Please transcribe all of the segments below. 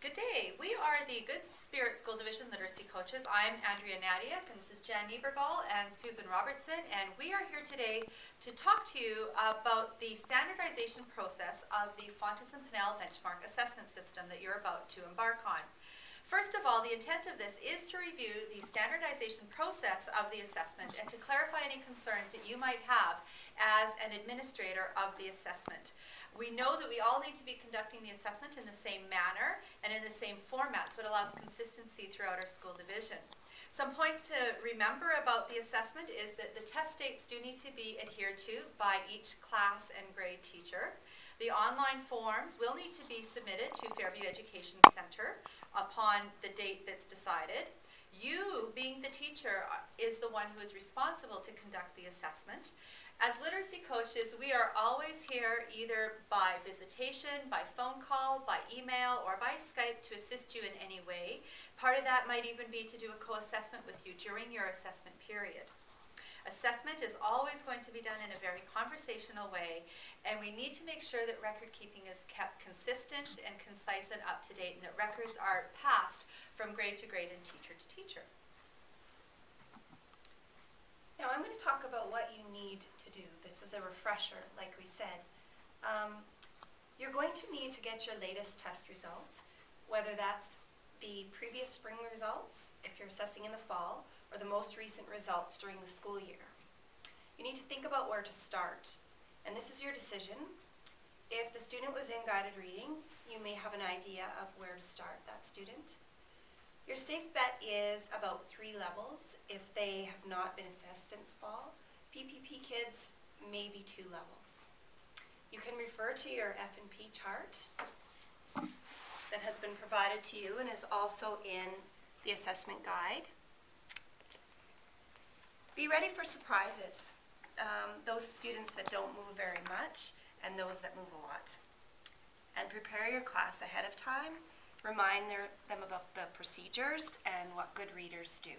Good day. We are the Good Spirit School Division Literacy Coaches. I'm Andrea Nadiak, and this is Jan Niebergall and Susan Robertson, and we are here today to talk to you about the standardization process of the Fountas and Pinnell benchmark assessment system that you're about to embark on. First of all, the intent of this is to review the standardization process of the assessment and to clarify any concerns that you might have as an administrator of the assessment. We know that we all need to be conducting the assessment in the same manner and in the same format, so it allows consistency throughout our school division. Some points to remember about the assessment is that the test dates do need to be adhered to by each class and grade teacher. The online forms will need to be submitted to Fairview Education Center upon the date that's decided. You, being the teacher, is the one who is responsible to conduct the assessment. As literacy coaches, we are always here either by visitation, by phone call, by email, or by Skype to assist you in any way. Part of that might even be to do a co-assessment with you during your assessment period. Assessment is always going to be done in a very conversational way, and we need to make sure that record keeping is kept consistent and concise and up to date, and that records are passed from grade to grade and teacher to teacher. Now I'm going to talk about what you need to do. This is a refresher, like we said. You're going to need to get your latest test results, whether that's the previous spring results, if you're assessing in the fall, or the most recent results during the school year. You need to think about where to start, and this is your decision. If the student was in guided reading, you may have an idea of where to start that student. Your safe bet is about 3 levels if they have not been assessed since fall. PPP kids, maybe 2 levels. You can refer to your F&P chart that has been provided to you and is also in the assessment guide. Be ready for surprises, those students that don't move very much and those that move a lot. And prepare your class ahead of time. Remind them about the procedures and what good readers do.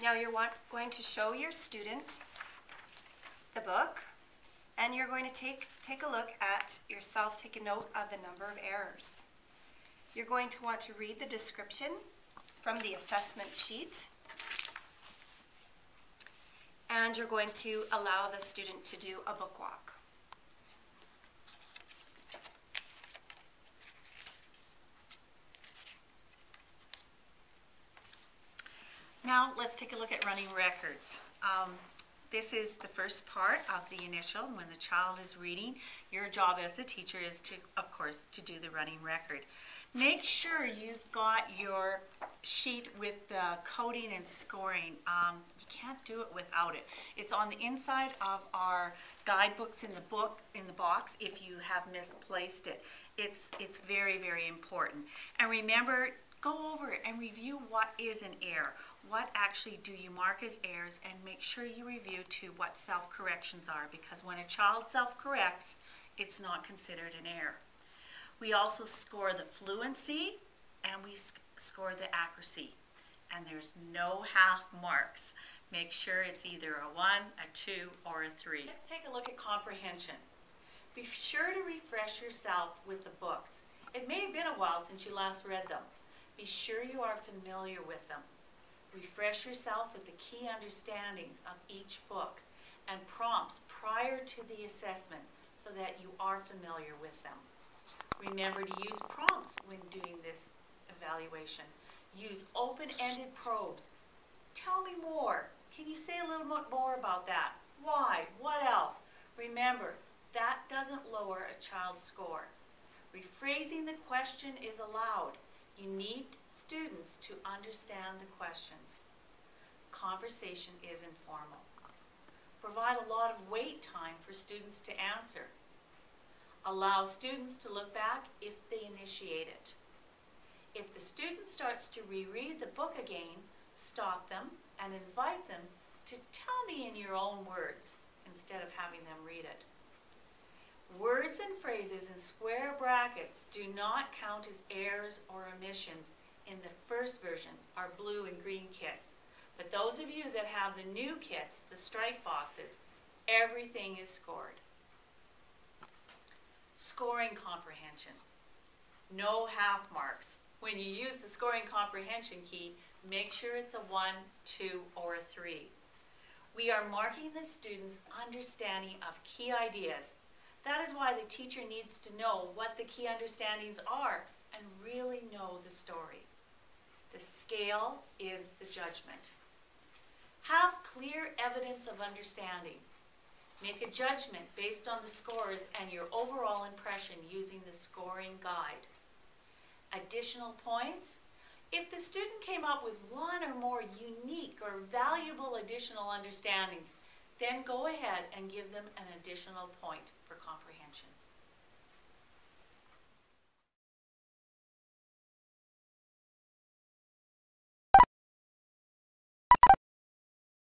Now you're going to show your student the book, and you're going to take a look at yourself, take a note of the number of errors. You're going to want to read the description from the assessment sheet, and you're going to allow the student to do a book walk. Now let's take a look at running records. This is the first part of the initial. When the child is reading, your job as the teacher is to, of course, to do the running record. Make sure you've got your sheet with the coding and scoring. You can't do it without it. It's on the inside of our guidebooks in the box if you have misplaced it. It's very, very important. And remember, go over it and review what is an error. What actually do you mark as errors, and make sure you review too what self-corrections are, because when a child self-corrects, it's not considered an error. We also score the fluency and we score the accuracy, and there's no half marks. Make sure it's either a 1, a 2, or a 3. Let's take a look at comprehension. Be sure to refresh yourself with the books. It may have been a while since you last read them. Be sure you are familiar with them. Refresh yourself with the key understandings of each book and prompts prior to the assessment so that you are familiar with them. Remember to use prompts when doing this evaluation. Use open-ended probes. Tell me more. Can you say a little bit more about that? Why? What else? Remember, that doesn't lower a child's score. Rephrasing the question is allowed. You need students to understand the questions. Conversation is informal. Provide a lot of wait time for students to answer. Allow students to look back if they initiate it. If the student starts to reread the book again, stop them and invite them to tell me in your own words instead of having them read it. Words and phrases in square brackets do not count as errors or omissions in the first version, our blue and green kits. But those of you that have the new kits, the strike boxes, everything is scored. Scoring comprehension. No half marks. When you use the scoring comprehension key, make sure it's a 1, 2, or a 3. We are marking the student's understanding of key ideas. That is why the teacher needs to know what the key understandings are and really know the story. The scale is the judgment. Have clear evidence of understanding. Make a judgment based on the scores and your overall impression using the scoring guide. Additional points. If the student came up with one or more unique or valuable additional understandings, then go ahead and give them an additional point for comprehension.